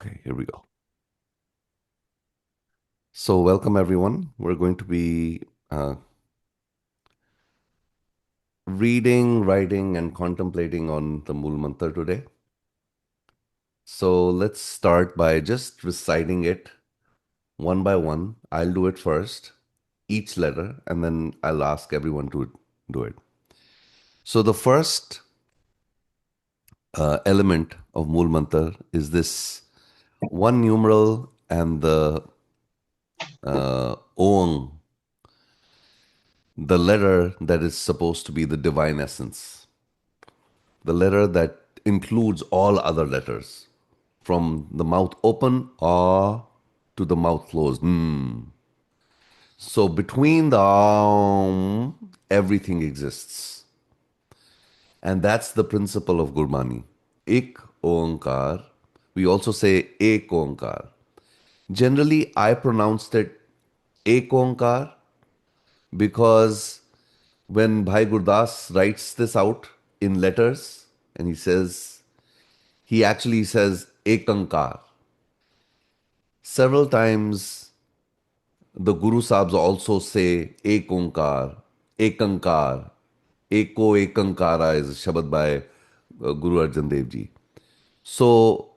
Okay, here we go. So, welcome everyone. We're going to be reading, writing, and contemplating on the Mool Mantra today. So, let's start by just reciting it one by one. I'll do it first, each letter, and then I'll ask everyone to do it. So, the first element of Mool Mantra is this one numeral and the Ong, the letter that is supposed to be the divine essence, the letter that includes all other letters, from the mouth open, ah, to the mouth closed. So between the everything exists. And that's the principle of Gurmani. Ik Onkar. We also say Ek Onkar. Generally, I pronounced it Ek Onkar because when Bhai Gurdas writes this out in letters and he actually says Ekankar. Several times the Guru Sahibs also say Ekonkar, Ekankar, Eko Ekankara is a Shabad by Guru Arjan Dev Ji. So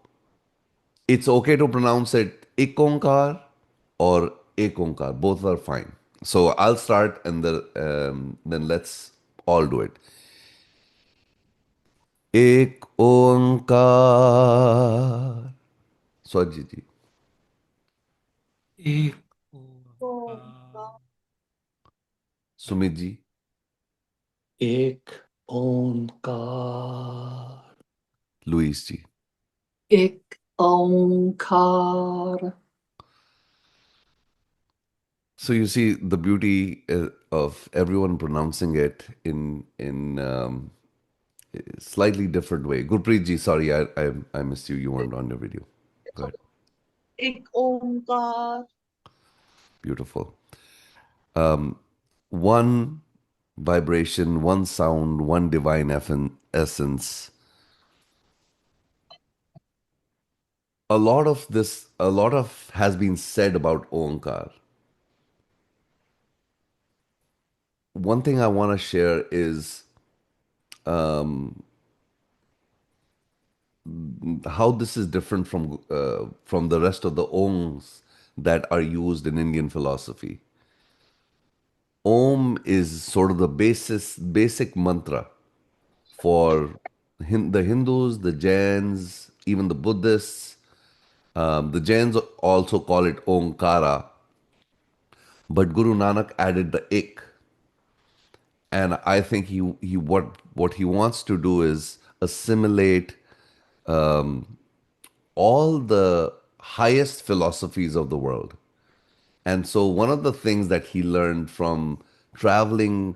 it's okay to pronounce it Ikonkar or Ekonkar. Both are fine. So I'll start and then let's all do it. Ek Onkar. Swajit ji. एक ओंकार ओंकार Sumit ji. एक ओंकार Luis ji. एक ओंकार So you see the beauty of everyone pronouncing it in slightly different way. Gurpreet ji, sorry, I missed you. You weren't on your video. Go ahead. एक ओंकार Beautiful. One vibration, one sound, one divine essence. A lot of has been said about Omkar. One thing I want to share is how this is different from the rest of the Oms that are used in Indian philosophy. Om is sort of the basic mantra for the Hindus, the Jains, even the Buddhists. The Jains also call it Omkara, but Guru Nanak added the ik, and I think he what he wants to do is assimilate all the highest philosophies of the world. And so one of the things that he learned from traveling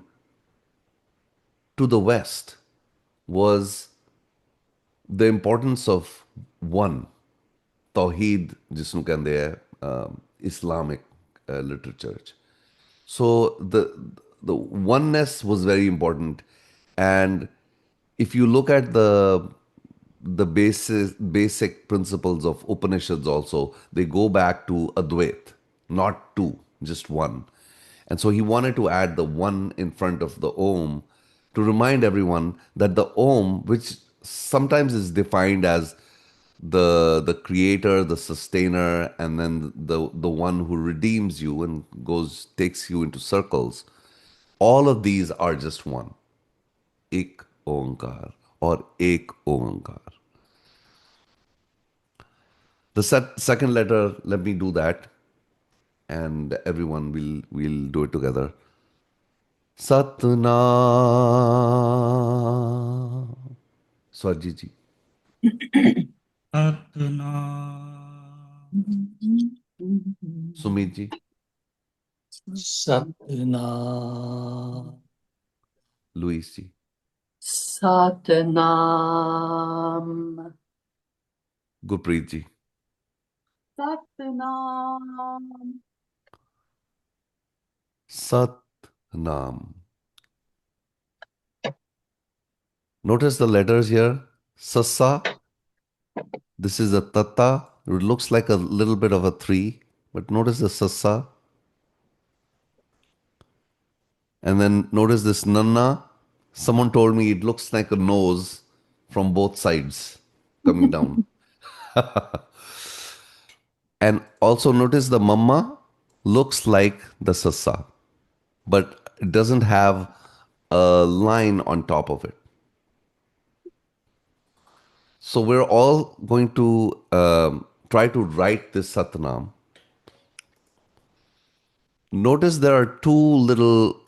to the West was the importance of one, Tawheed, जिसਨੂੰ कहते हैं Islamic literature. So the oneness was very important, and if you look at the basic principles of Upanishads also, they go back to Advait, not two, just one. And so he wanted to add the one in front of the Om to remind everyone that the Om, which sometimes is defined as the creator, the sustainer, and then the one who redeems you and takes you into circles, all of these are just one. Ik Onkar or Ek Onkar. The second letter, let me do that, and everyone will do it together. Satnam. Swajit ji. Satnam Sumit ji. Satnam Luis ji. Satnam Gurpreet ji. Satnam Satnam. Notice the letters here. Sassa. This is a tatta. It looks like a little bit of a three, but notice the sassa. And then notice this nanna. Someone told me it looks like a nose from both sides coming down. And also notice the mamma looks like the sassa, but it doesn't have a line on top of it. So we're all going to try to write this Satnam. Notice there are two little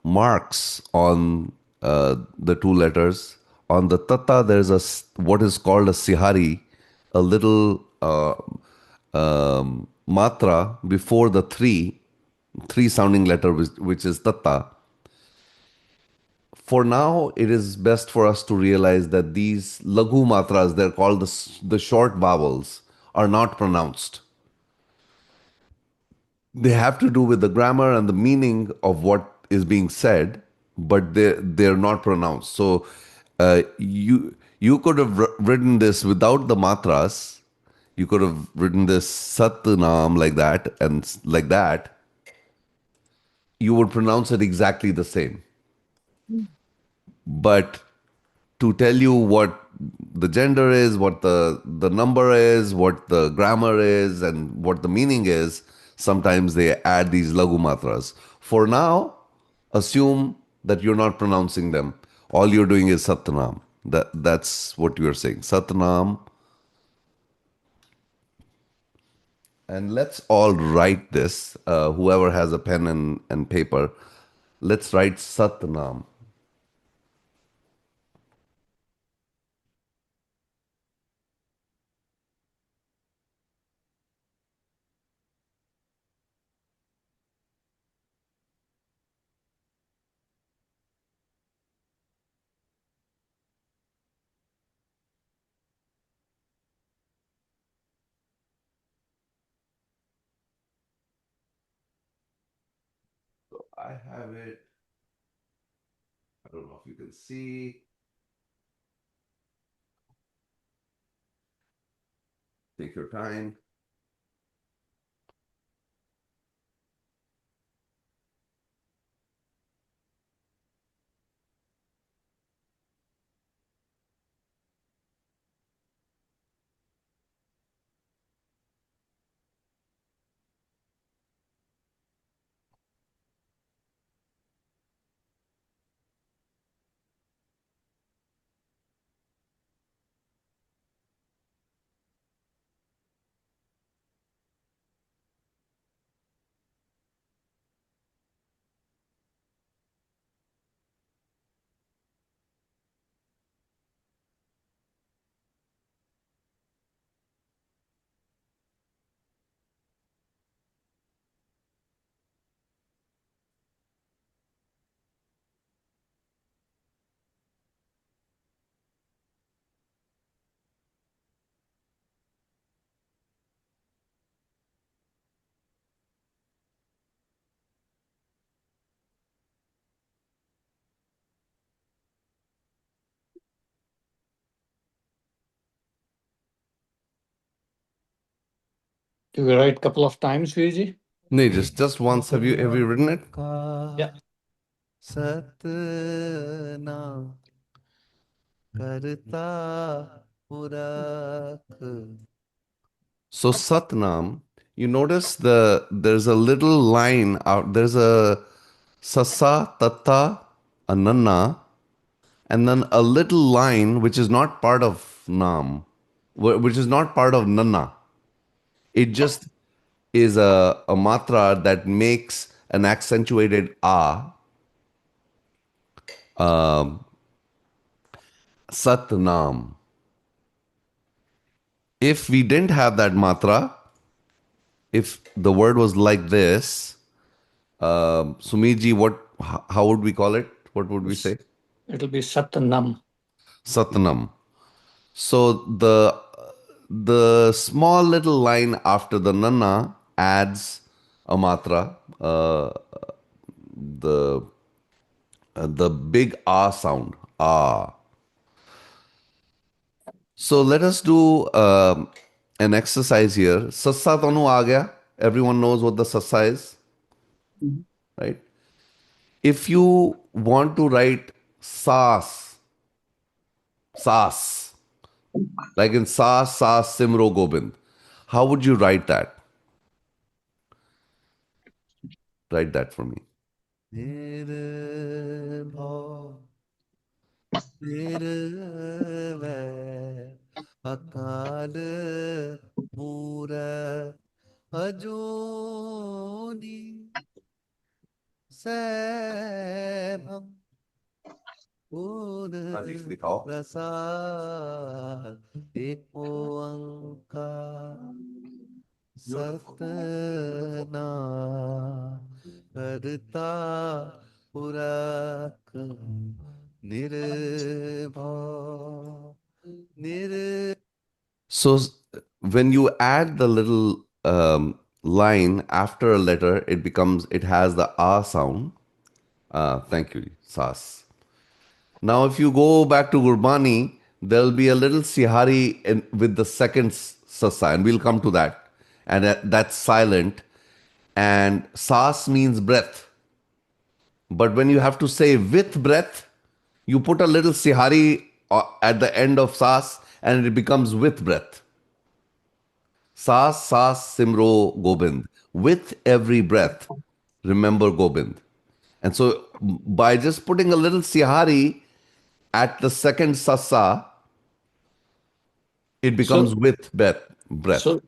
marks on the two letters. On the Tata, there's what is called a Sihari, a little matra before the three sounding letter, which is Tata. For now, it is best for us to realize that these Laghu matras, they're called the short vowels, are not pronounced. They have to do with the grammar and the meaning of what is being said, but they're not pronounced. So you could have written this without the matras. You could have written this Satnam like that and like that. You would pronounce it exactly the same. But to tell you what the gender is, what the number is, what the grammar is, and what the meaning is, sometimes they add these lagu matras. For now, assume that you're not pronouncing them. All you're doing is Satnam. That's what you're saying. Satnam. And let's all write this. Whoever has a pen and paper, let's write Satnam. So I have it. I don't know if you can see. Take your time. Do we write a couple of times, Viji? No, just once. Have you written it? Yeah. Satna karta purak. So Satnam, you notice there's a little line out. There's a sasa, tata, a nanna, and then a little line which is not part of nam, which is not part of nanna. It just is a matra that makes an accentuated a, Satnam. If we didn't have that matra, if the word was like this, Sumiji, how would we call it? What would we say? It'll be Satnam. Satnam. So the small little line after the nana adds a matra, the the big ah sound. Ah. So let us do an exercise here. Sassa tonu aa gaya. Everyone knows what the sassa is, Mhm. right? If you want to write sas, sas, like in sas, sas, simro, gobind, how would you write that? Write that for me. Nirbhav, nirvair, akal murad, ajoni सैभम दिखाओ प्रसाद एक ओंकार सतना करता पुरख निर्भव निर. So when you add the little line after a letter, it has the ah sound. Thank you, Sas. Now, if you go back to Gurbani, there'll be a little sihari with the second sasa, and we'll come to that. And that's silent. And sas means breath. But when you have to say with breath, you put a little sihari at the end of sas, and it becomes with breath. Sas, sas, simro, gobind. With every breath, remember Gobind. And so by just putting a little sihari at the second sasa, it becomes So, with breath. Breath. so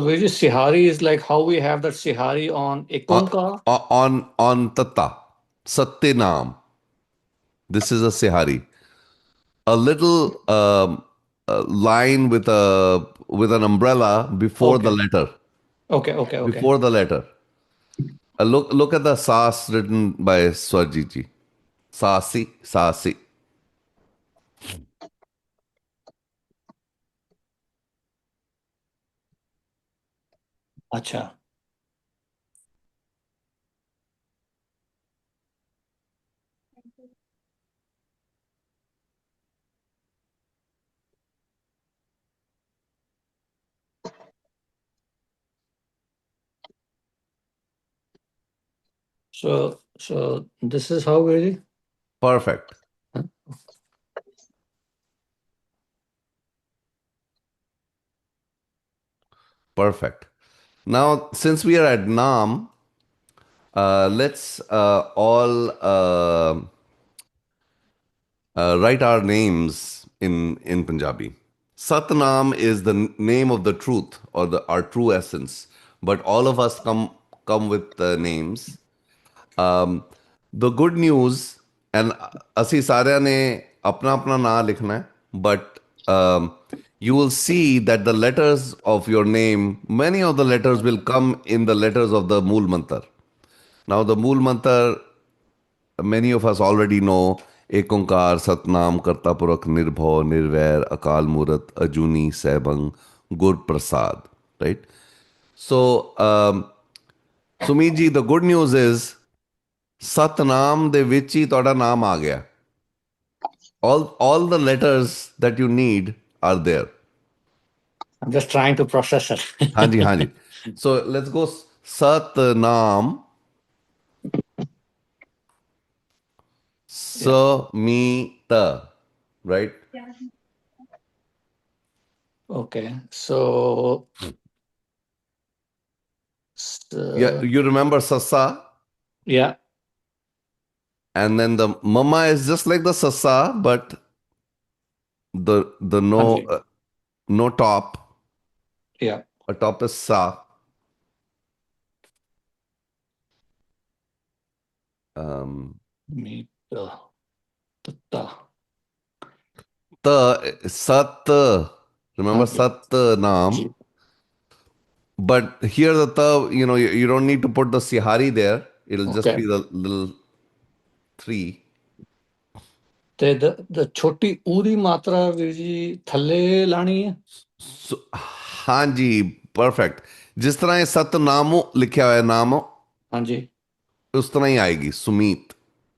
Vijay, Sihari is like how we have that Sihari on Uh, Ekonka. on tata, satyanam. This is a sihari. A little line with an umbrella before the Okay, letter. okay. Before the letter. Look at the sas written by Swajiji. Sasi, sasi. Acha. So this is how Vijay. Perfect. Huh? Perfect. Now, since we are at Nam, let's all write our names in Punjabi. Satnam is the name of the truth or our true essence, but all of us come with names. The good news, and ਅਸੀਂ ਸਾਰਿਆਂ ਨੇ ਆਪਣਾ ਆਪਣਾ ਨਾਮ ਲਿਖਣਾ ਹੈ, but you will see that the letters of your name, many of the letters will come in the letters of the Mool Mantar. Now, the Mool Mantar, many of us already know एक ओंकार सतनाम करता पुरख निर्भव निर्वैर अकाल मूरत अजूनी सैभंग गुर प्रसाद, right? So Sumit ji, the good news is Satnam ਦੇ ਵਿੱਚ ਹੀ ਤੁਹਾਡਾ ਨਾਮ ਆ ਗਿਆ. All the letters that you need are there. I'm just trying to process ਹਾਂਜੀ it. ਹਾਂਜੀ. So let's go Satnam Yeah. Samita, right? Okay. So, Yeah, you remember Sasa, yeah. and then the Mama is just like the Sasa, but the no Hanji. no top. Yeah. A top is Sa. Um, Mita. Tata. Sat. Remember Hanji. Sat Nam. But here the ta, you don't need to put the sihari there. It'll just Okay. be the little three. The choti uri matra Vijay thale lani hai. So, ਹਾਂਜੀ perfect. जिस तरह ये सतनामो लिखा हुआ है नाम, Hanji. उस तरह ही आएगी सुमीत.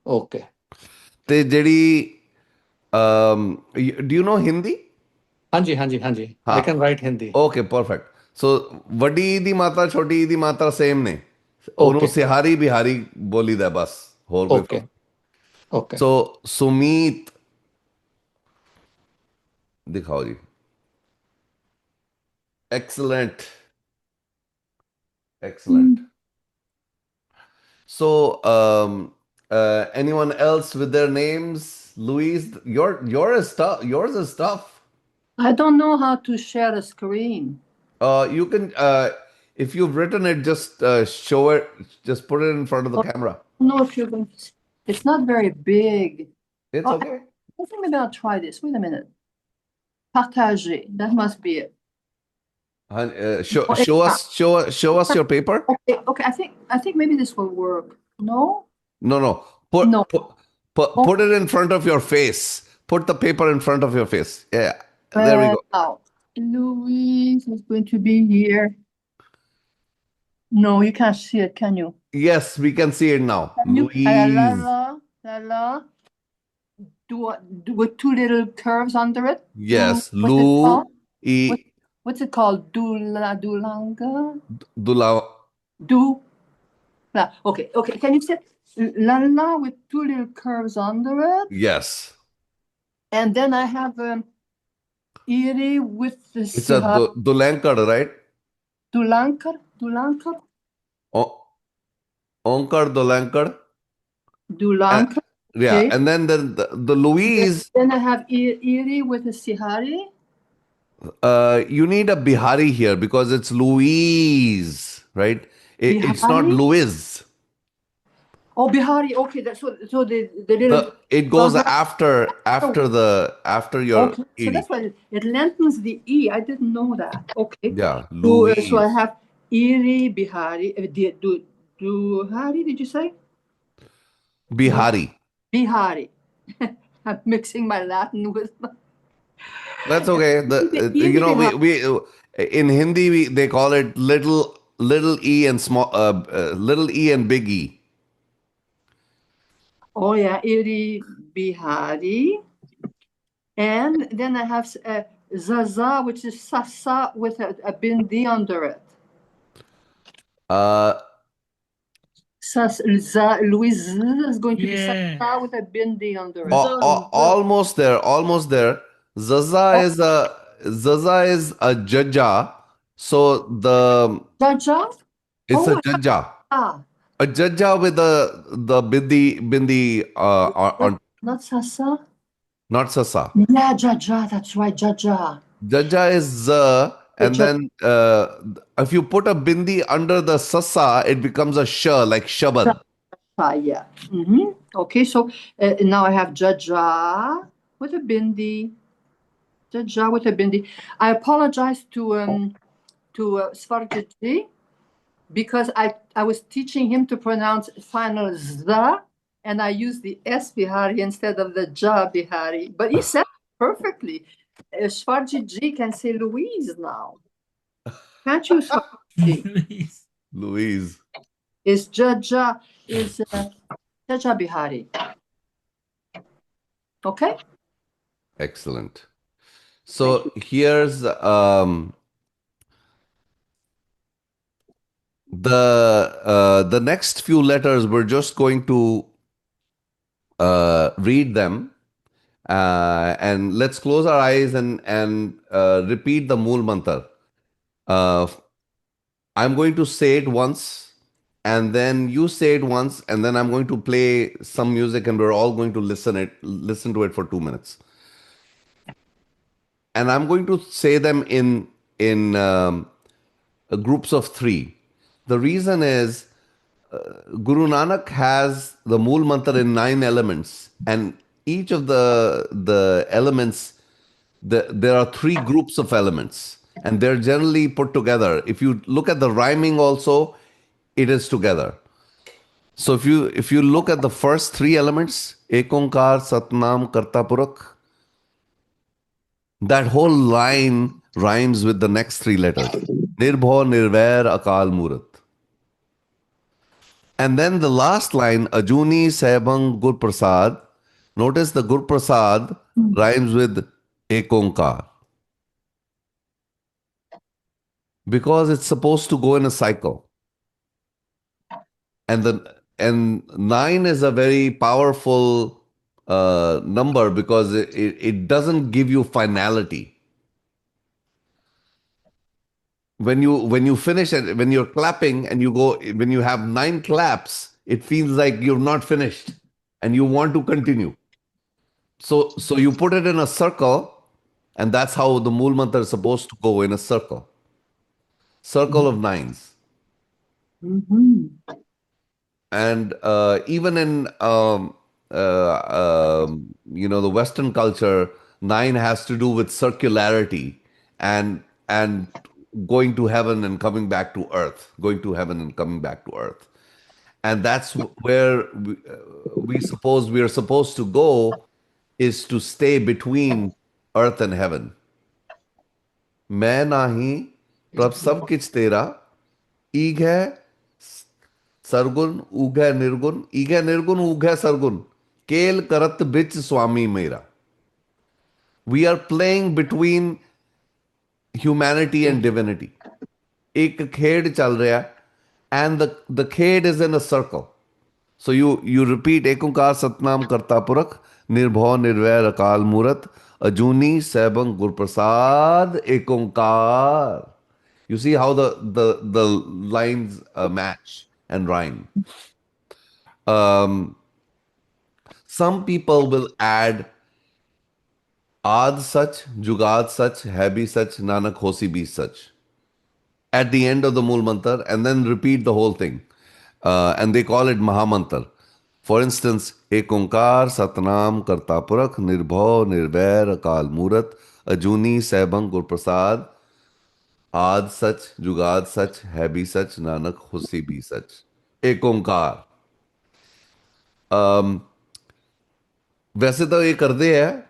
Okay. ते ਜਿਹੜੀ, do you know Hindi? Hanji, Hanji, Hanji. I हाँ can write Hindi. Okay perfect so वड्डी दी मात्रा छोटी दी मात्रा सेम ने ਉਹਨੂੰ Okay, ਸਿਹਾਰੀ ਬਿਹਾਰੀ ਬੋਲੀ ਦਾ ਬਸ ਹੋਰ ਕੋਈ okay, okay. ਸੋ ਸੁਮੀਤ ਦਿਖਾਓ ਜੀ excellent excellent so anyone else with their names Louise yours is tough I don't know how to share a screen. you can if you've written it just show it just put it in front of the camera I don't know if you're going to. It's not very big. it's Oh, okay I think maybe I'll try this. Wait a minute. Partager. That must be it. show, Oh, show us show us your paper Okay, okay. I think maybe this will work. No? no put No. put it in front of your face put the paper in front of your face yeah there we go Now, Louise is going to be here. No, you can't see it, can you? yes we can see it now Can you? Louise La. Do with two little curves under it. yes What's it Lou called? e What's it called? Dulanga? dula Du. Okay. Can you say la with two little curves under it? yes And then I have Iri with the it's a dulankar right Dulankar. o- onkar dulankar Dulankar. yeah Okay. and then the Louise Then I have Iri with a Sihari. you need a Bihari here because it's Louise right it's not Bihari? Louise Oh, Bihari. Okay, so the little. it goes Uh-huh. after your Okay, so ED. that's why it lengthens the E. I didn't know that. Okay. Yeah, So, Louise. so I have Iri, Bihari. Duhari, did you say? Bihari. Bihari. I'm mixing my Latin with my. That's okay. You know we in Hindi they call it little e and small little e and big e. Oh, yeah, Iri, Bihari. And then I have Zaza, which is Sasa with a bindi under it. Uh, Louise is going to be Yeah. Sasa with a bindi under it. almost there, almost there. Zaza is a jaja. So Jaja? it's a Oh, jaja. ah, A jaja with the bindi on not Sasa? not sasa. Yeah, Jaja, that's right, Jaja. Jaja is z, and then if you put a bindi under the sasa, it becomes a sh, like shabad. Yeah. Okay, so now I have Jaja with a bindi. Jaja with a bindi. I apologize to Svarjiti because I was teaching him to pronounce final za, and I used the S Bihari instead of the Ja Bihari. But he said it perfectly. Svarjiti can say Louise now. Can't you, Svarjiti? Louise. Is Jaja Bihari. Okay? Excellent. So here's the next few letters. We're just going to read them, and let's close our eyes and repeat the Mool Mantar. I'm going to say it once, and then you say it once, and then I'm going to play some music, and we're all going to listen to it for 2 minutes. And I'm going to say them in groups of three. The reason is Guru Nanak has the Mool Mantar in 9 elements, and each of the elements, there are 3 groups of elements, and they're generally put together. If you look at the rhyming also, it is together. So if you look at the first 3 elements, Ekonkar, Satnam, Kartapurak, that whole line rhymes with the next 3 letters. Nirbho, Nirvair, Akal, Murat. And then the last line, Ajuni, Saibang, Gur Prasad. Notice the Gur Prasad rhymes with Ekonkar. Because it's supposed to go in a cycle. And 9 is a very powerful number because it doesn't give you finality. When you finish it, when you're clapping and when you have 9 claps, it feels like you're not finished and you want to continue. So you put it in a circle, and that's how the Mool Mantra is supposed to go, in a circle of nines. And even in the Western culture, 9 has to do with circularity and going to heaven and coming back to earth, going to heaven and coming back to earth. And that's where we are supposed to go, is to stay between earth and heaven. मैं नाही प्रभ सब किछ तेरा, ईग है सरगुण ऊग है निर्गुण, ईग है निर्गुण ऊग है सरगुण, केल करत बिच स्वामी मेरा. We are playing between humanity and divinity. एक खेड चल रहा है, and the Khed is in a circle. So you repeat एक ओंकार सतनाम करता पुरख, निर्भव निर्वैर अकाल मूरत, अजूनी सैभं गुर प्रसाद एक ओंकार. You see how the lines match and rhyme. Some people will add Aad Sach, Jugad Sach, Hai bhi Sach, Nanak Hosi bhi Sach at the end of the Mool Mantar, and then repeat the whole thing. And they call it Mahamantar. For instance, Ek Onkar Satnam Karta Purakh, Nirbhav Nirvair Akal Murat, Ajuni Saibang Gur Prasad, Aad Sach, Jugad Sach, Hai bhi Sach, Nanak Hosi bhi Sach. Ek Onkar. वैसे तो ये करते हैं,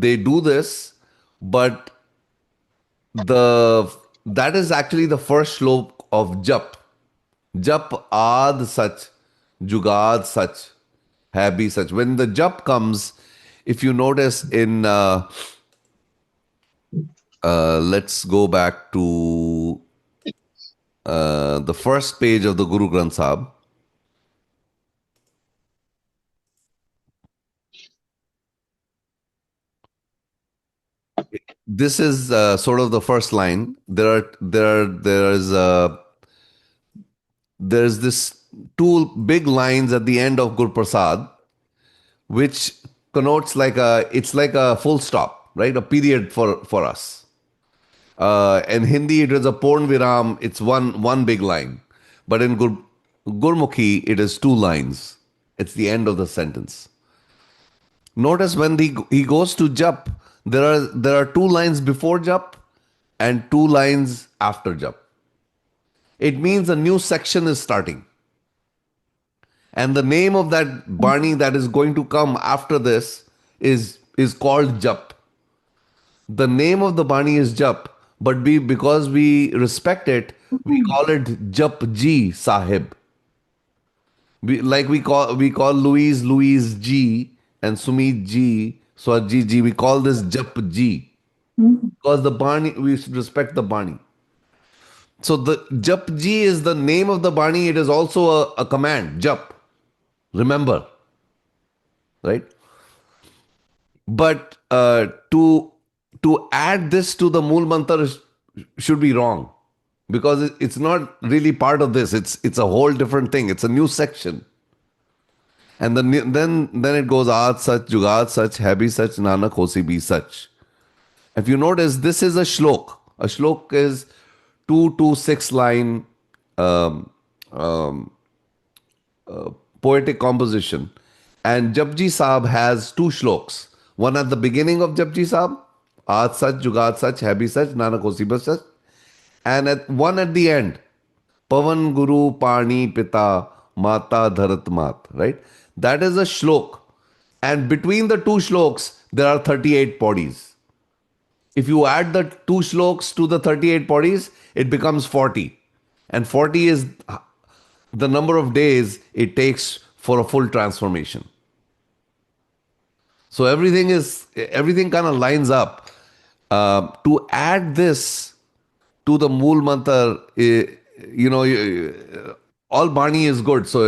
they do this, but that is actually the first shlok of jap. Jap aad sach, jugad sach, hai bhi sach. When the jap comes, if you notice in let's go back to the first page of the Guru Granth Sahib. This is sort of the first line. There's this two big lines at the end of Gur Prasad, which connotes it's like a full stop, right? A period for us. In Hindi, it is a porn viram. It's one big line, but in Gurmukhi, it is two lines. It's the end of the sentence. Notice when he goes to jap, there are two lines before jap and two lines after jap. It means a new section is starting. And the name of that Bani that is going to come after this is called Jap. The name of the Bani is Jap, but because we respect it, we call it Jap Ji Sahib. We call Louise G and Sumit G, Swarji G. We call this Jap Ji because the Bani, we respect the Bani. So the Jap Ji is the name of the Bani. It is also a command, Jap. Remember. Right? But to add this to the Mool Mantar should be wrong. Because it's not really part of this. It's a whole different thing. It's a new section. And then it goes Aad Sach, Jugad Sach, Hai bhi Sach, Nanak Hosi bhi Sach. If you notice, this is a shlok. A shlok is 2 to 6 line poetic composition. And Japji Sahib has two shloks. One at the beginning of Japji Sahib, Aad Sach, Jugad Sach, Hai bhi Sach, Nanak Hosi bhi Sach. And one at the end, Pavan Guru Pani Pita Mata Dharat Mat, right? That is a shlok. And between the two shloks, there are 38 podis. If you add the two shloks to the 38 podis, it becomes 40. And 40 is the number of days it takes for a full transformation. So everything kind of lines up. To add this to the Mool mantra, all Bani is good. So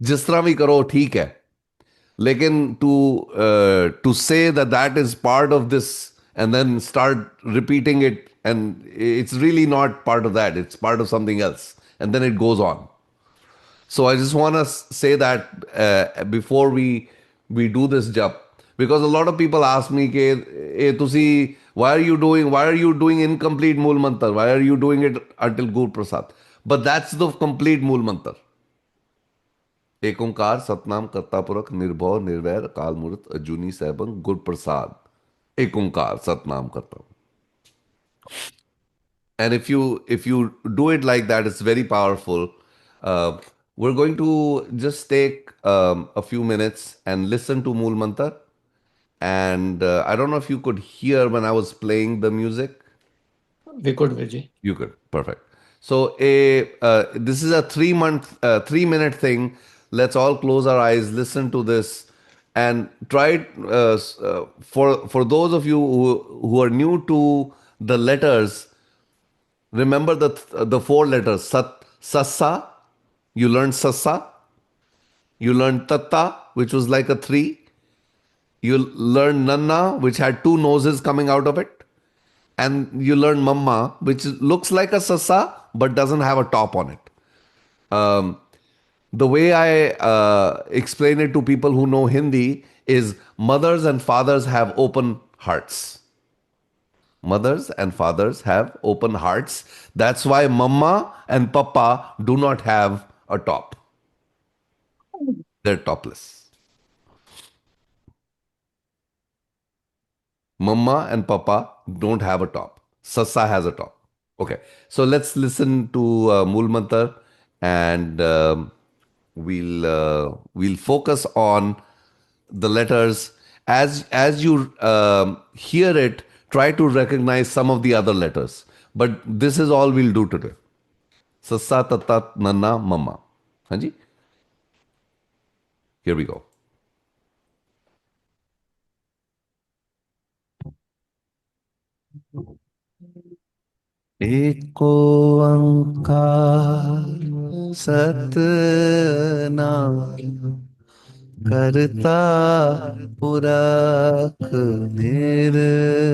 जिस तरह भी करो ठीक है. लेकिन to say that is part of this and then start repeating it, and it's really not part of that. It's part of something else, and then it goes on. So I just want to say that before we do this job, because a lot of people ask me, why are you doing incomplete Mool Mantra? Why are you doing it until Guru Prasad? But that's the complete Mool Mantra. एक ओंकार सतनाम कर्तापुरख निर्भव निर्वैर काल मूर्त अजूनी सैभं गुर प्रसाद. एक ओंकार सतनाम करता. And if you do it like that, it's very powerful. uh, we're going to just take a few minutes and listen to Mool Mantra. And I don't know if you could hear when I was playing the music. We could, Vijay. You could. Perfect. So this is a 3-minute thing. Let's all close our eyes, listen to this, and try it. For those of you who are new to the letters, remember the 4 letters. Sassa. You learned Sassa. You learned Tatta, which was like a 3. You learned Nanna, which had 2 noses coming out of it. And you learn Mamma, which looks like a Sassa but doesn't have a top on it. The way I explain it to people who know Hindi is mothers and fathers have open hearts. Mothers and fathers have open hearts. That's why Mamma and Papa do not have a top. They're topless. Mamma and Papa don't have a top. Sassa has a top. Okay, so let's listen to Mool Mantra, and we'll focus on the letters. As you hear it, try to recognize some of the other letters. But this is all we'll do today. Sassa, Tatta, Nanna, Mamma. Hanji? Here we go. एको ओंकार सतनाम करता पुरख निर्भव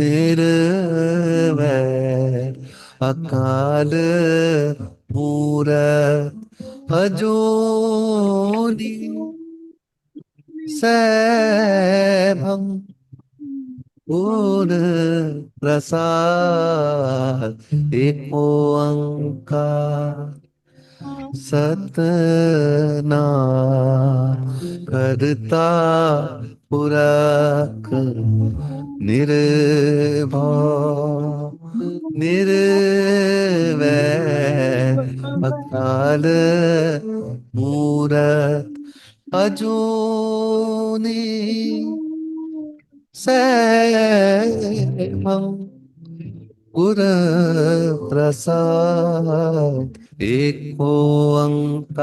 निर्वैर अकाल मूरत अजूनी सैभं गुर प्रसाद. एक ओंकार सतनाम करता पुरख निर्भव निर्वैर अकाल मूरत अजूनी सैभं गुर प्रसाद. एक ओंकार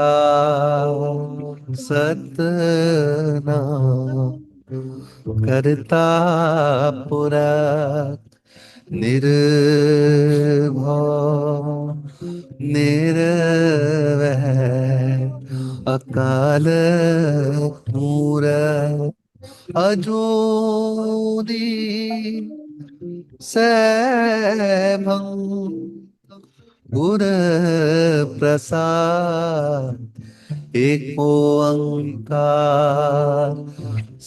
सतनाम करता पुरख निर्भव निर्वैर अकाल मूरत अजूनी सैभं गुर प्रसाद. एक ओंकार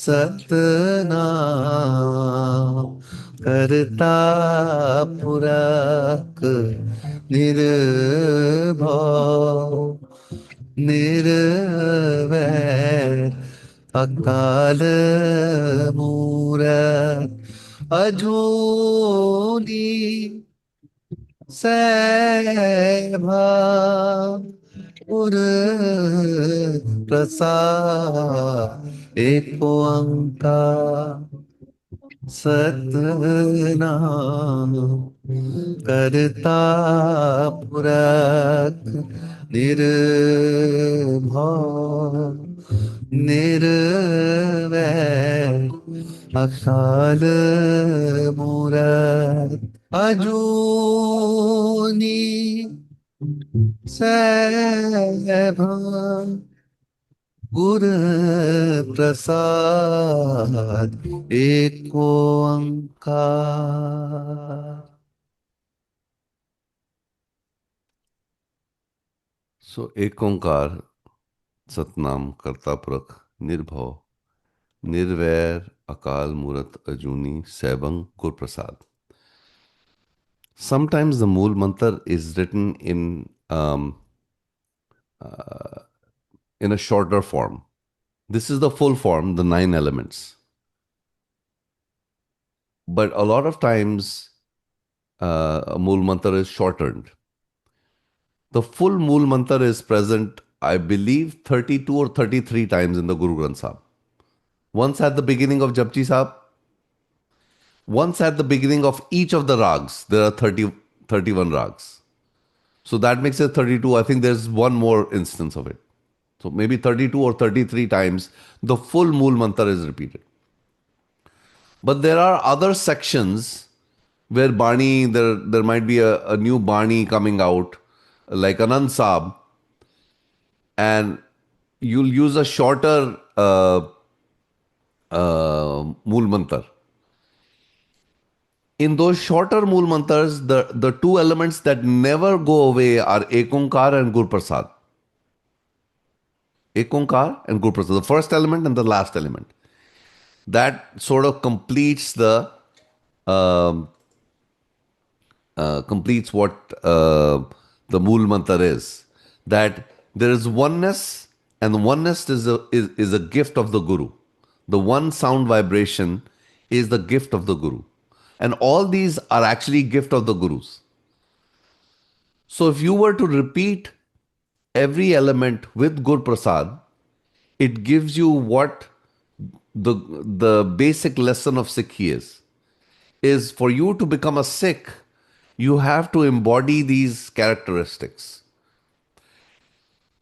सतनाम करता पुरख निर्भव निर्वैर अकाल मूरत अजूनी सैभं गुर प्रसाद. एक ओंकार सतनाम करता पुरख Nirbhav, nirvair, akal murad, ajuni sebha, gur prasad, eko onkar. So, Ek Onkar, Satnam, Karta Purakh, Nirbhav, Nirvair, Akal, Murat, Ajuni, Saibang, Gur Prasad. Sometimes the Mool Mantra is written in a shorter form. This is the full form, the 9 elements. But a lot of times, a Mool Mantra is shortened. The full Mool Mantra is present, I believe, 32 or 33 times in the Guru Granth Sahib. Once at the beginning of Japji Sahib, once at the beginning of each of the rags. There are 31 rags. So that makes it 32. I think there's one more instance of it. So maybe 32 or 33 times the full Mool Mantra is repeated. But there are other sections where Bani, there might be a new Bani coming out, like Anand Saab, and you'll use a shorter Mool Mantra. In those shorter Mool Mantras, the two elements that never go away are Ekonkar and Gur Prasad. Ekonkar and Gur Prasad, the first element and the last element. That sort of um completes what the Mool Mantra is. That there is oneness, and oneness is a gift of the Guru. The one sound vibration is the gift of the Guru. And all these are actually gift of the Gurus. So if you were to repeat every element with Gur Prasad, it gives you what the basic lesson of Sikhi is for you to become a Sikh, you have to embody these characteristics.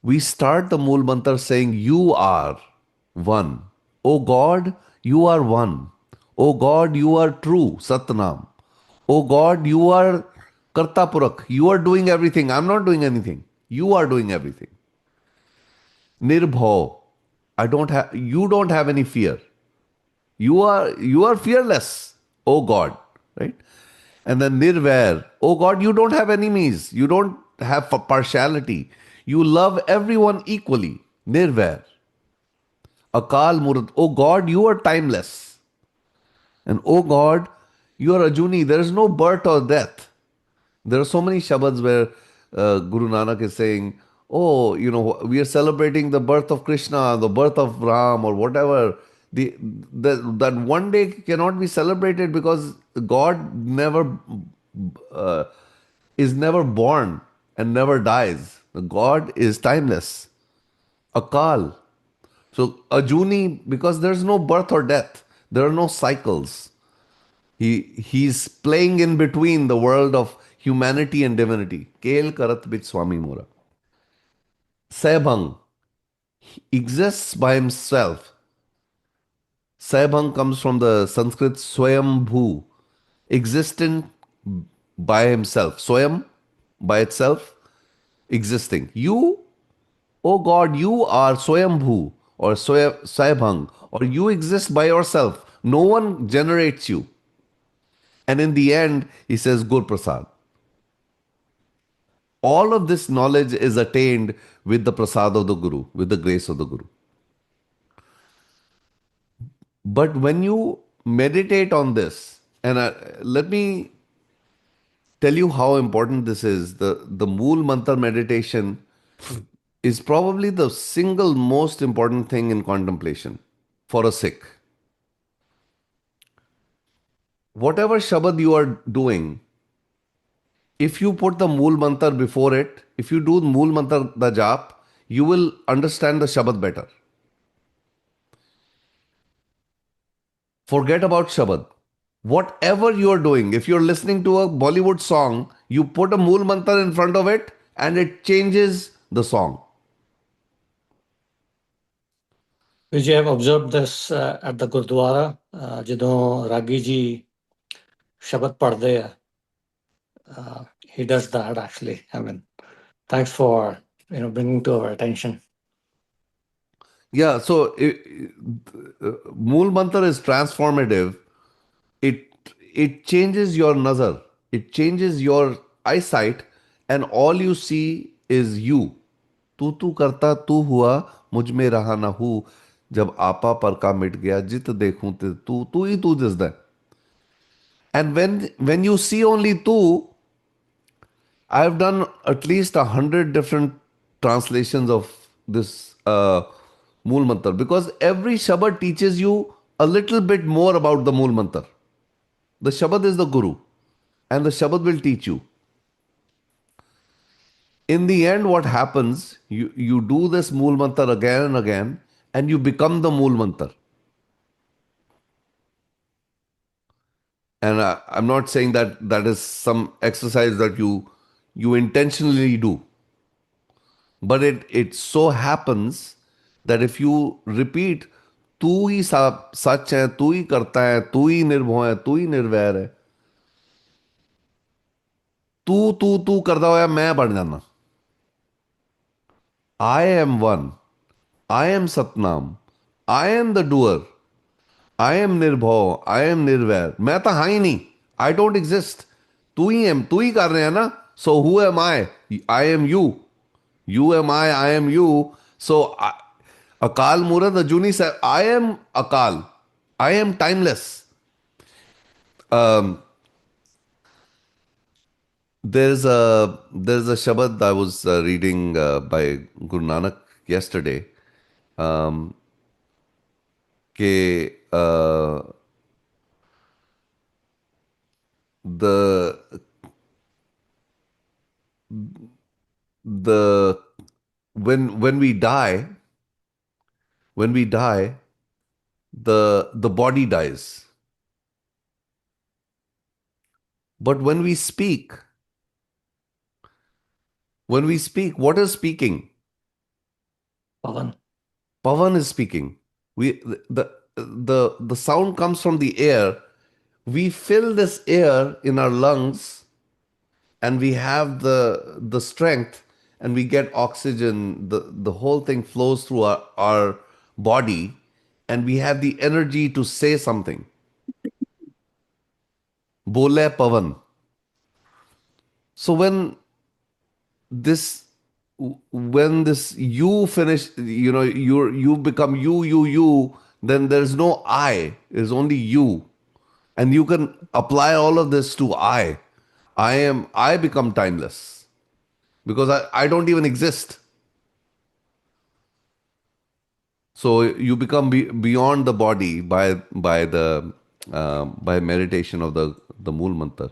We start the Mool Mantra saying, You are one. O God, you are one. O God, you are true, Satnam. O God, you are Karta Purakh. You are doing everything. I'm not doing anything. You are doing everything. Nirbhav. You don't have any fear. You are fearless, O God. Right? And then Nirvair. Oh God, you don't have enemies. You don't have partiality. You love everyone equally. Nirvair. Akal Murad. Oh God, you are timeless. And oh God, you are Ajuni. There is no birth or death. There are so many shabads where Guru Nanak is saying, oh, we are celebrating the birth of Krishna, the birth of Ram, or whatever. That one day cannot be celebrated because God uh, is never born and never dies. God is timeless. Akal. So Ajuni, because there's no birth or death, there are no cycles. He's playing in between the world of humanity and divinity. Kel karat bich Swami Mora. Saibhang exists by himself. Saibhang comes from the Sanskrit Swayambhu, existent by himself. Swayam, by itself, existing. You, oh God, you are Swayambhu or Saibhang, or you exist by yourself. No one generates you. And in the end, he says, Gur Prasad. All of this knowledge is attained with the prasad of the Guru, with the grace of the Guru. But when you meditate on this, and let me tell you how important this is. The Mool Mantra meditation is probably the single most important thing in contemplation for a Sikh. Whatever Shabad you are doing, if you put the Mool Mantra before it, if you do Mool Mantra the Jap, you will understand the Shabad better. Forget about Shabad. Whatever you are doing, if you're listening to a Bollywood song, you put a Mool Mantra in front of it and it changes the song. Vijay, I've observed this at the Gurdwara. ਜਦੋਂ ਰਾਗੀ ਜੀ ਸ਼ਬਦ ਪੜ੍ਹਦੇ ਆ, he does that actually. I mean, thanks for bringing to our attention. Yeah, so Mool Mantra is transformative. It changes your nazar, it changes your eyesight, and all you see is you. तू करता तू हुआ, मुझ में रहा ना हूँ, जब आपा पर का मिट गया, जित देखूं ते तू तू ही तू दिसदा है. And when you see only तू, I've done at least 100 different translations of this Mool Mantra, because every Shabad teaches you a little bit more about the Mool Mantra. The Shabad is the Guru, and the Shabad will teach you. In the end, what happens, you do this Mool Mantra again and again, and you become the Mool Mantra. And I'm not saying that that is some exercise that you intentionally do. But it so happens that if you repeat, तू ही सच है, तू ही करता है, तू ही निर्भय है, तू ही निर्वैर है, तू करता होया मैं बन जाना. I am one. I am Satnam. I am the doer. I am Nirbhav. I am Nirvair. मैं तो हाँ ही नहीं. I don't exist. तू ही कर रहे हैं ना. So who am I? I am you. You am I am you. So Akal Murad Ajuni said, I am Akal. I am timeless. Um, there's a Shabad I was reading by Guru Nanak yesterday. Ke the the when we die, the body dies. But when we speak, what is speaking? Pavan. Pavan is speaking. The sound comes from the air. We fill this air in our lungs, and we have the strength, and we get oxygen. The whole thing flows through our body, and we have the energy to say something. Bole Pavan. So this when this you finish, you become you, then there's no I, there's only you. And you can apply all of this to I become timeless, because I don't even exist. So you become beyond the body by meditation of the Mool Mantra.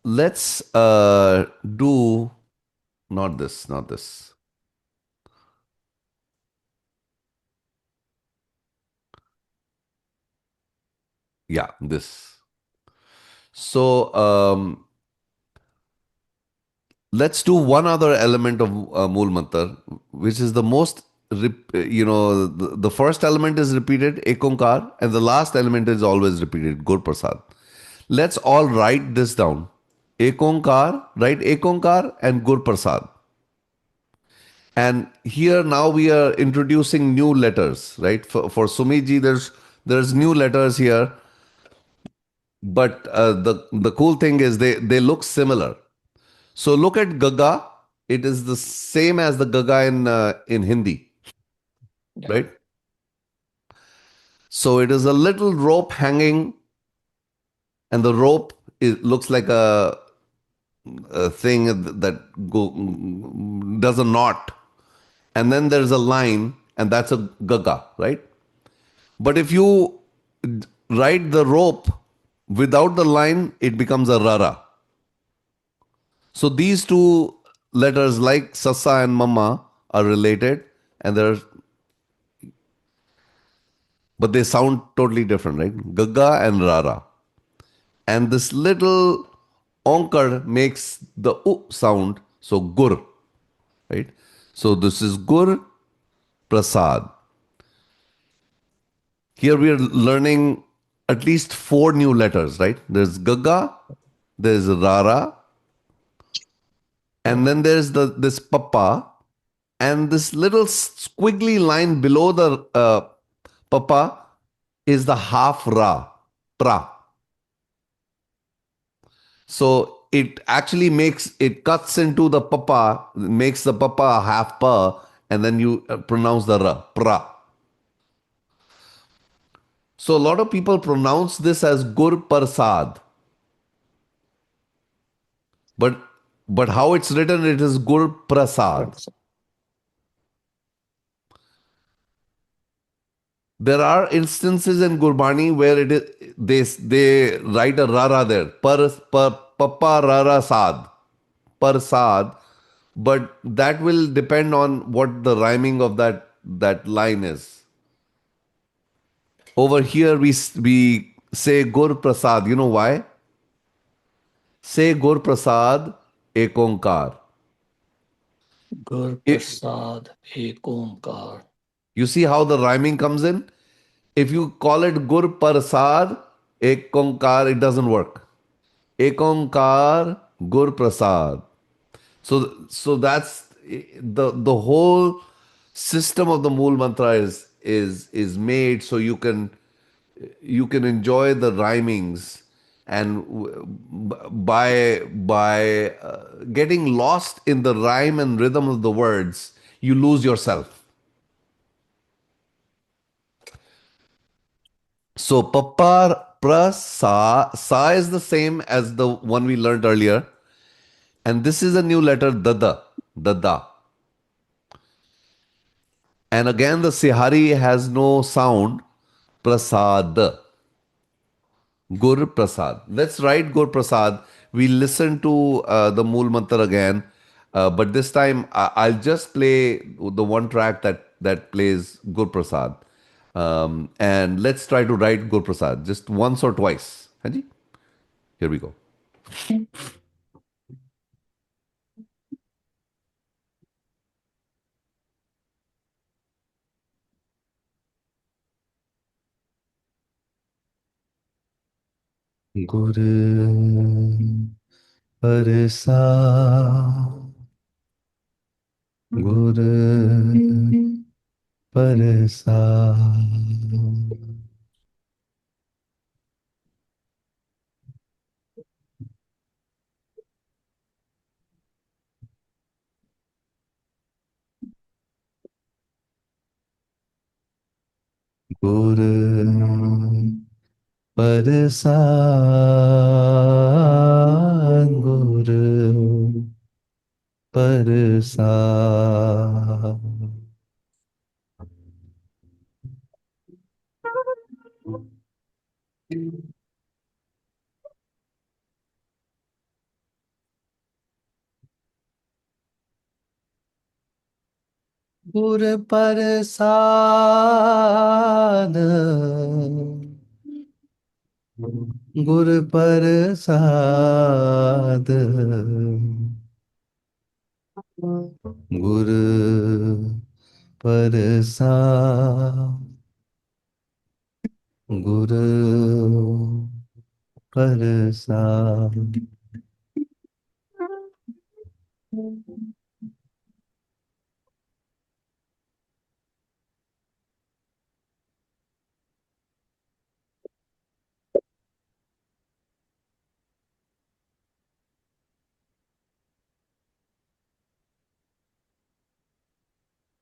Let's do not this. Yeah, this. So let's do one other element of Mool Mantra, which is the most, the first element is repeated, Ekonkar, and the last element is always repeated, Gur Prasad. Let's all write this down. Ekonkar, write Ekonkar and Gur Prasad. And here now we are introducing new letters, right? For Sumiji, there's new letters here, but the cool thing is they look similar. So look at Gaga. It is the same as the Gaga in Hindi, Yeah. right? So it is a little rope hanging, and the rope looks like a thing that does a knot, and then there's a line, and that's a Gaga, right? But if you write the rope without the line, it becomes a Rara. So these two letters, like Sasa and Mama, are related, and but they sound totally different, right? Gaga and Rara. And this little Onkar makes the U sound, so Gur, right? So this is Gur Prasad. Here we are learning at least 4 new letters, right? There's Gaga, there's Rara, and then there's this Papa, and this little squiggly line below the Papa is the half Ra, Pra. So it actually cuts into the Papa, makes the Papa a half Pa, and then you pronounce the Ra, Pra. So a lot of people pronounce this as Gur Prasad. But how it's written, it is Gur Prasad. There are instances in Gurbani where it is they write a rara there. Papa rara sad. Sad. But that will depend on what the rhyming of that line is. Over here we say Gur Prasad. You know why? Say Gur Prasad Ek Onkar. Gur It- Prasad Ek Omkar. You see how the rhyming comes in? If you call it Gur Prasad Ek Onkar, it doesn't work. Ek Onkar Gur Prasad. So that's the whole system of the Mool mantra is made so you can enjoy the rhymings, and by getting lost in the rhyme and rhythm of the words, you lose yourself. So Papa Prasa Sa is the same as the one we learned earlier. And this is a new letter, Dada. Dada. And again, the Sihari has no sound. Prasad. Gur Prasad. Let's write Gur Prasad. We listen to the Mool Mantra again. But this time, I'll just play the one track that plays Gur Prasad. And let's try to write Gur Prasad just once or twice. Hanji? Here we go. Gur Prasad. Gur Prasad. Gur Prasad. Gur Prasad. Gur Prasad. Gur Prasad. Gur Prasad. Gur Prasad.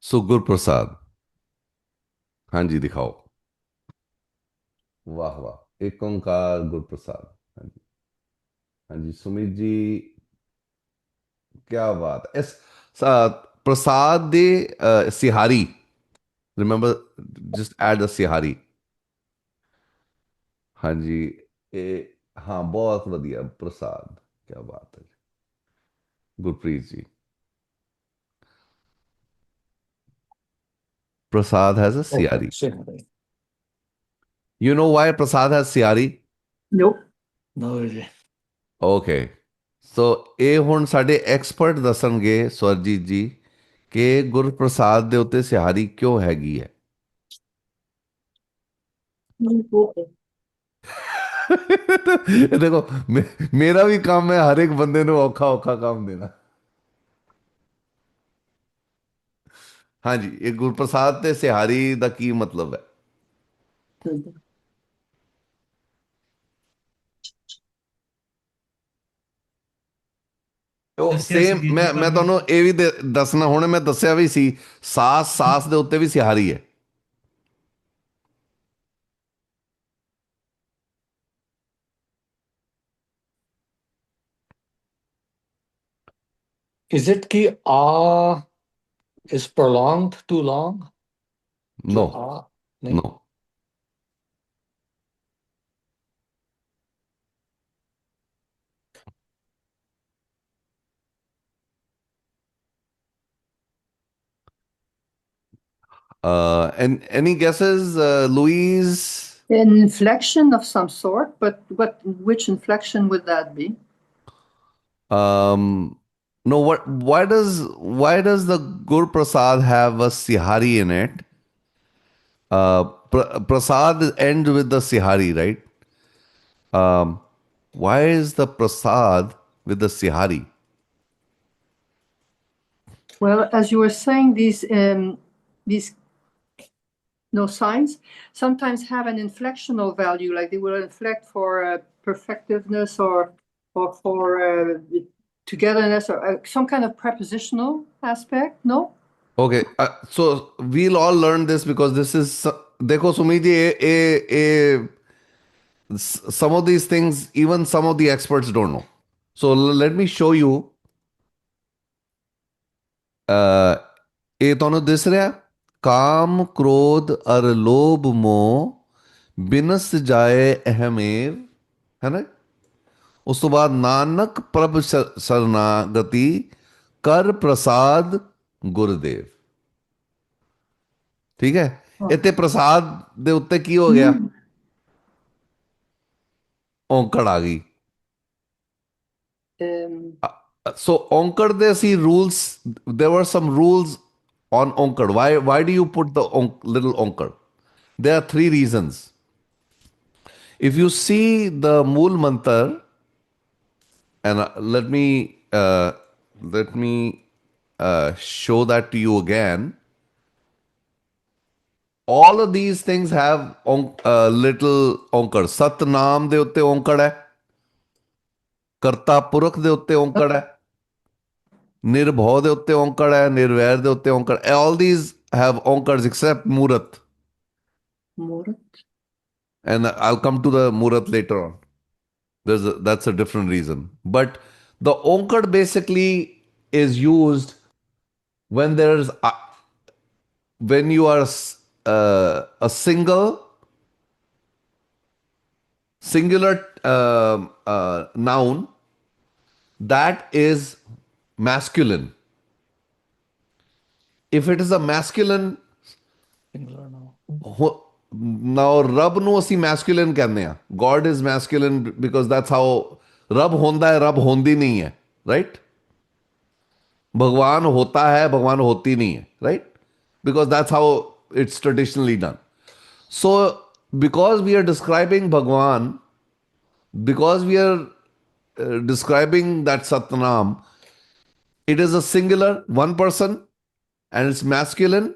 So Gur Prasad. हाँ जी दिखाओ. वाह वाह. एक ओंकार गुर प्रसाद. हाँ जी. हाँ जी सुमित जी. क्या बात है. प्रसाद दे सिहारी. Remember, just add a सिहारी. हाँ जी. हाँ बहुत बढ़िया. प्रसाद. क्या बात है. गुरप्रीत जी. Prasad has a Okay. Siyari. You know why Prasad has Siyari? Nope. No, Vijay. Okay. ਸੋ ਇਹ ਹੁਣ ਸਾਡੇ ਐਕਸਪਰਟ ਦੱਸਣਗੇ ਸਵਰਜੀਤ ਜੀ ਕਿ ਗੁਰਪ੍ਰਸਾਦ ਦੇ ਉੱਤੇ ਸਿਹਾਰੀ ਕਿਉਂ ਹੈਗੀ ਹੈ। ਦੇਖੋ ਮੇਰਾ ਵੀ ਕੰਮ ਹੈ ਹਰ ਇੱਕ ਬੰਦੇ ਨੂੰ ਔਖਾ ਔਖਾ ਕੰਮ ਦੇਣਾ। ਹਾਂਜੀ, ਇਹ ਗੁਰਪ੍ਰਸਾਦ ਤੇ ਸਿਹਾਰੀ ਦਾ ਕੀ ਮਤਲਬ ਹੈ? ਉਹ ਦੱਸਿਆ ਸੀ ਸੇਮ ਜੀ ਮੈਂ ਤੁਹਾਨੂੰ। ਤੁਹਾਨੂੰ ਇਹ ਵੀ ਦੱਸਣਾ, ਹੁਣ ਮੈਂ ਦੱਸਿਆ ਵੀ ਸੀ, ਸਾਸ ਦੇ ਉੱਤੇ ਵੀ ਸਿਹਾਰੀ ਹੈ। Is it ki ah is prolonged too long? No जो ah नहीं. No and any guesses, Louise? An inflection of some sort, but which inflection would that be? No, why does the Gur Prasad have a Sihari in it? Prasad ends with the Sihari, right? Why is the Prasad with the Sihari? Well, as you were saying, these signs sometimes have an inflectional value, like they will inflect for perfectiveness or for togetherness or some kind of prepositional aspect. No. Okay, so we'll all learn this because this is, देखो सुमी जी, some of these things even some of the experts don't know. So let me show you. ਇਹ ਤੁਹਾਨੂੰ ਦਿਸ ਰਿਹਾ, ਕਾਮ ਕ੍ਰੋਧ ਅਰ ਲੋਭ ਮੋਹ ਬਿਨਸ ਜਾਏ ਅਹਮੇਵ, ਹੈ ਨਾ। ਉਸ ਤੋਂ ਬਾਅਦ ਨਾਨਕ ਪ੍ਰਭ ਸਰਨਾਗਤੀ ਕਰ ਪ੍ਰਸਾਦ ਗੁਰਦੇਵ। ਠੀਕ ਹੈ, ਇੱਥੇ ਪ੍ਰਸਾਦ ਦੇ ਉੱਤੇ ਕੀ ਹੋ ਗਿਆ? ਔਂਕੜ ਆ ਗਈ। So ਔਂਕੜ ਦੇ ਅਸੀਂ rules, there were some rules on ਔਂਕੜ. Why do you put the little ਔਂਕੜ? There are 3 reasons. If you see the Mool mantra, and let me show that to you again. All of these things have little ਔਂਕੜ. Satnam ਦੇ ਉੱਤੇ ਔਂਕੜ ਹੈ, ਕਰਤਾ ਪੁਰਖ ਦੇ ਉੱਤੇ ਔਂਕੜ ਹੈ, ਨਿਰਭਉ ਦੇ ਉੱਤੇ ਔਂਕੜ ਹੈ, ਨਿਰਵੈਰ ਦੇ ਉੱਤੇ ਔਂਕੜ। All these have ਔਂਕੜs except ਮੂਰਤ. And I'll come to the Murat later on. That's a different reason. But the onkad basically is used when when you are a singular noun that is masculine. If it is a masculine, Singular now. now ਰੱਬ ਨੂੰ ਅਸੀਂ masculine ਕਹਿੰਦੇ ਆ. God is masculine because that's how ਰੱਬ ਹੁੰਦਾ ਹੈ, ਰੱਬ ਹੁੰਦੀ ਨਹੀਂ ਹੈ, right? ਭਗਵਾਨ ਹੋਤਾ ਹੈ, ਭਗਵਾਨ ਹੋਤੀ ਨਹੀਂ ਹੈ, right? Because that's how it's traditionally done. So because we are describing Bhagwan, because we are describing that Satnam, it is a singular, one person, and it's masculine.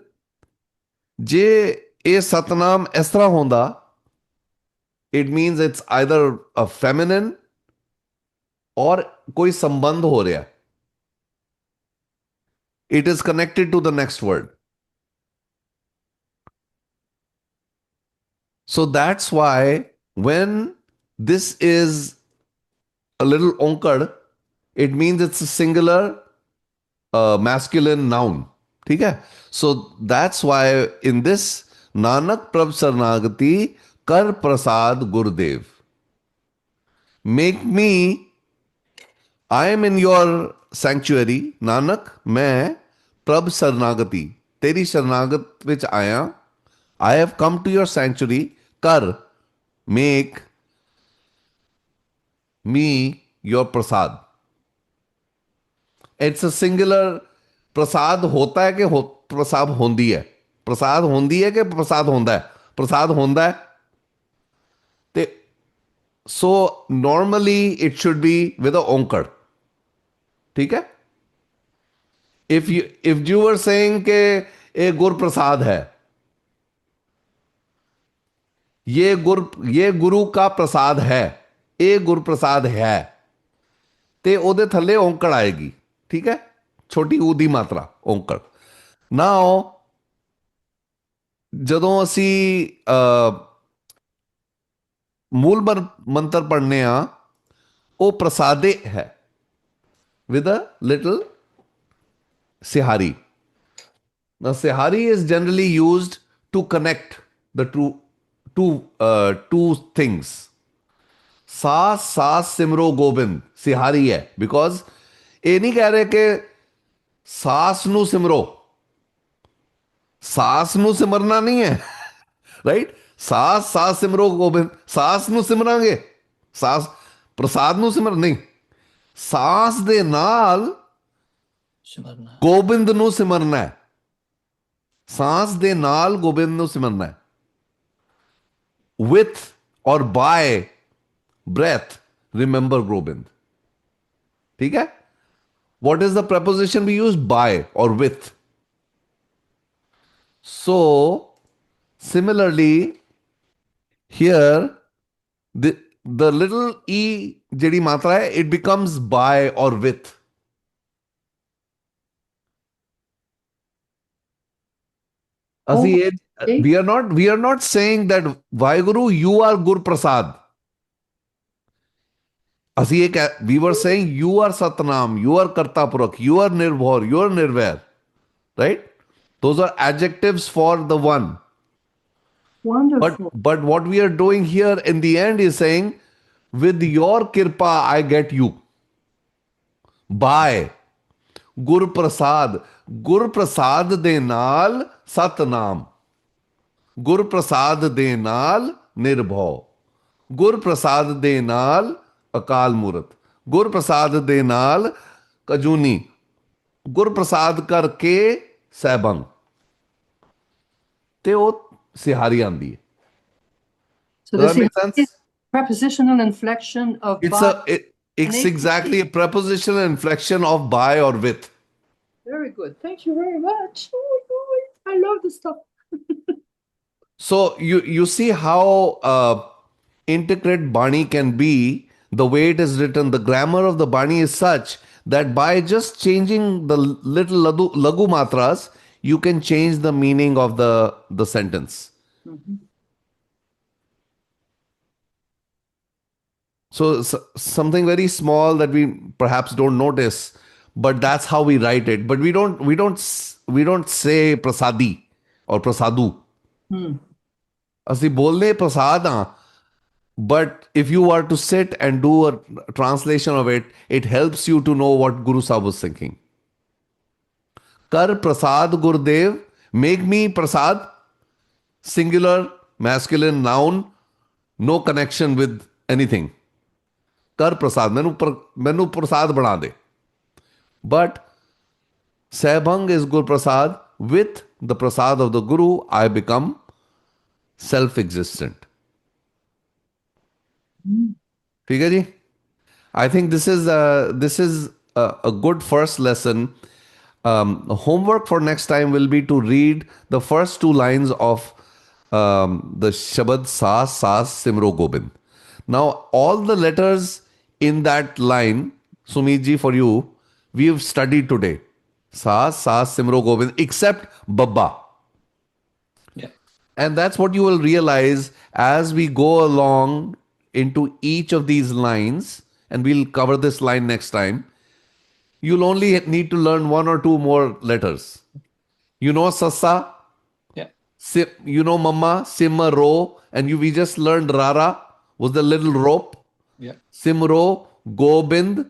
ਜੇ ਇਹ ਸਤਨਾਮ ਇਸ ਤਰ੍ਹਾਂ ਹੁੰਦਾ, it means it's either a feminine or ਕੋਈ ਸੰਬੰਧ ਹੋ ਰਿਹਾ. It is connected to the next word. So that's why when this is a little onkad, it means it's a singular masculine noun. ठीक है? So that's why in this Nanak Prabh Sarnagati Kar Prasad Gurudev. Make me, I am in your sanctuary, Nanak, मैं Prabh Sarnagati, तेरी शरणागत विच आया. I have come to your sanctuary. Kar, make me your prasad. It's a singular prasad होता है कि प्रसाद होंदी है प्रसाद होंदी है कि प्रसाद होंदा है प्रसाद होंदा है ते so normally it should be with a ओंकड़ ठीक है इफ यू वर सेइंग के ये गुर प्रसाद है ये गुरु का प्रसाद है ये गुरु प्रसाद है ਤੇ ਉਹਦੇ ਥੱਲੇ ਔਂਕੜ ਆਏਗੀ ਠੀਕ ਹੈ ਛੋਟੀ ਊ ਦੀ ਮਾਤਰਾ ਔਂਕੜ ਨਾਓ ਜਦੋਂ ਅਸੀਂ ਮੂਲ ਮੰਤਰ ਪੜ੍ਹਨੇ ਆ ਉਹ ਪ੍ਰਸਾਦੇ ਹੈ with a little sihari. Now sihari is generally used to connect the two things. सास सिमरो गोबिंद सिहारी है बिकॉज ये नहीं कह रहे कि सास नू सिमरो सास नू सिमरना नहीं है राइट सास सिमरो गोबिंद सास नू सिमरांगे सास प्रसाद नू सिमर नहीं सास दे नाल सिमरना गोबिंद नू सिमरना है सांस दे नाल गोबिंद नू सिमरना है विथ और बाय breath remember gobind ठीक है what is the preposition we use by or with so similarly here the the little e jedi matra hai it becomes by or with ਅਸੀਂ Okay. we are not saying that Vaheguru you are Gur Prasad ਅਸੀਂ ਇਹ we were saying you are Satnam, you are Karta Purakh, you are Nirbhaur, you are Nirvair, right? Those are adjectives for the one. Wonderful. But what we are doing here in the end is saying, with your kirpa, I get you. By Gur Prasad de naal Satnam, Gur Prasad de naal Nirbhaur, Gur Prasad de naal ਅਕਾਲ ਮੂਰਤ ਗੁਰ ਪ੍ਰਸਾਦ ਦੇ ਨਾਲ ਕਜੂਨੀ ਗੁਰ ਪ੍ਰਸਾਦ ਕਰਕੇ ਸਹਿਬੰਗ ਤੇ ਉਹ ਸਿਹਾਰੀ ਆਂਦੀ ਹੈ So does this that make sense is prepositional inflection of it's exactly a prepositional inflection of by or with Very good. Thank you very much. Oh my God. I love this stuff. so you see how intricate Bani can be the way it is written, the grammar of the Bani is such that by just changing the little lagu matras, you can change the meaning of the sentence. Mm-hmm. So something very small that we perhaps don't notice, but that's how we write it. But we don't say prasadi or prasadu. ਅਸੀਂ ਬੋਲਦੇ ਪ੍ਰਸਾਦ ਹਾਂ but if you were to sit and do a translation of it, it helps you to know what Guru Sahib was thinking. Kar prasad Gurudev, make me prasad, singular, masculine, noun, no connection with anything. Kar prasad, mainu prasad bana de. But Sahibang is Guru Prasad. With the prasad of the Guru, I become self-existent. ठीक है जी I think this is a good first lesson. Homework for next time will be to read the first two lines of the Shabad Saas Simro Gobind. Now all the letters in that line, Sumit ji, for you, we have studied today. Saas Simro Gobind, except Babba. And that's what you will realize as we go along into each of these lines, and we'll cover this line next time. You'll only need to learn one or two more letters. You know Sassa? Yeah. You know Mama, Simma, Ro, and we just learned Rara was the little rope. Yeah. Simro, Gobind.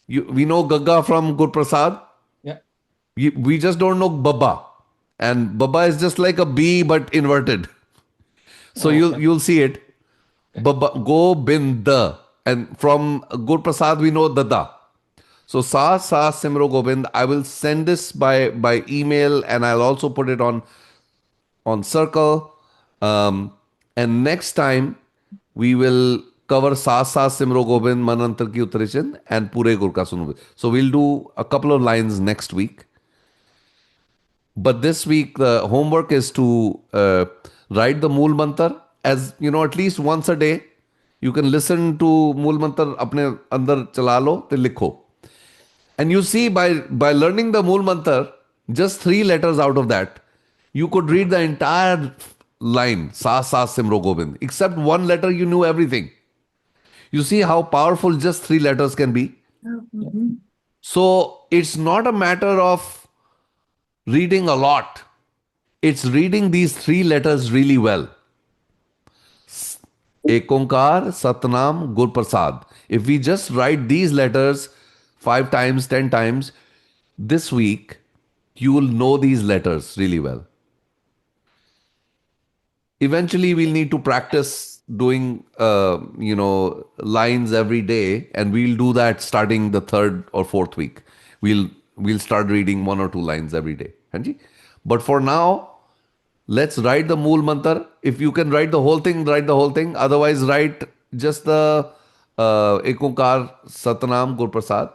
We know Gaga from Gur Prasad. Yeah. We just don't know Baba. And Baba is just like a B but inverted. So you'll see it. Baba, Gobind. And from Gur Prasad we know Dada. So Sa Simro Gobind. I will send this by email, and I'll also put it on Circle. Um, and next time we will cover Sa Simro Gobind, Manantar Ki Uttarishan, and Pure Gur Ka Sunu. So we'll do a couple of lines next week. But this week, the homework is to write the Mool Mantar, as you know, at least once a day. You can listen to Mool Mantar अपने अंदर चला लो तो लिखो. And you see, by learning the Mool Mantar, just 3 letters out of that, you could read the entire line, Sa Simro Gobind. Except one letter, you knew everything. You see how powerful just 3 letters can be? So it's not a matter of reading a lot. It's reading these 3 letters really well. Ekonkar, Satnam, Gur Prasad. If we just write these letters 5 times, 10 times this week, you will know these letters really well. Eventually, we'll need to practice doing, lines every day, and we'll do that starting the 3rd or 4th week. We'll start reading 1 or 2 lines every day. Hanji? But for now, let's write the Mool Mantar. If you can write the whole thing, write the whole thing. Otherwise, write just the Ekonkar, Satnam, Gur Prasad,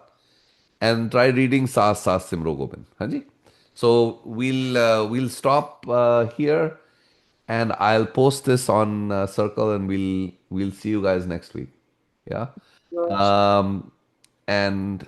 and try reading Sa Simro Gobind. Hanji? So we'll stop here, and I'll post this on Circle, and we'll see you guys next week. Yeah. Good. And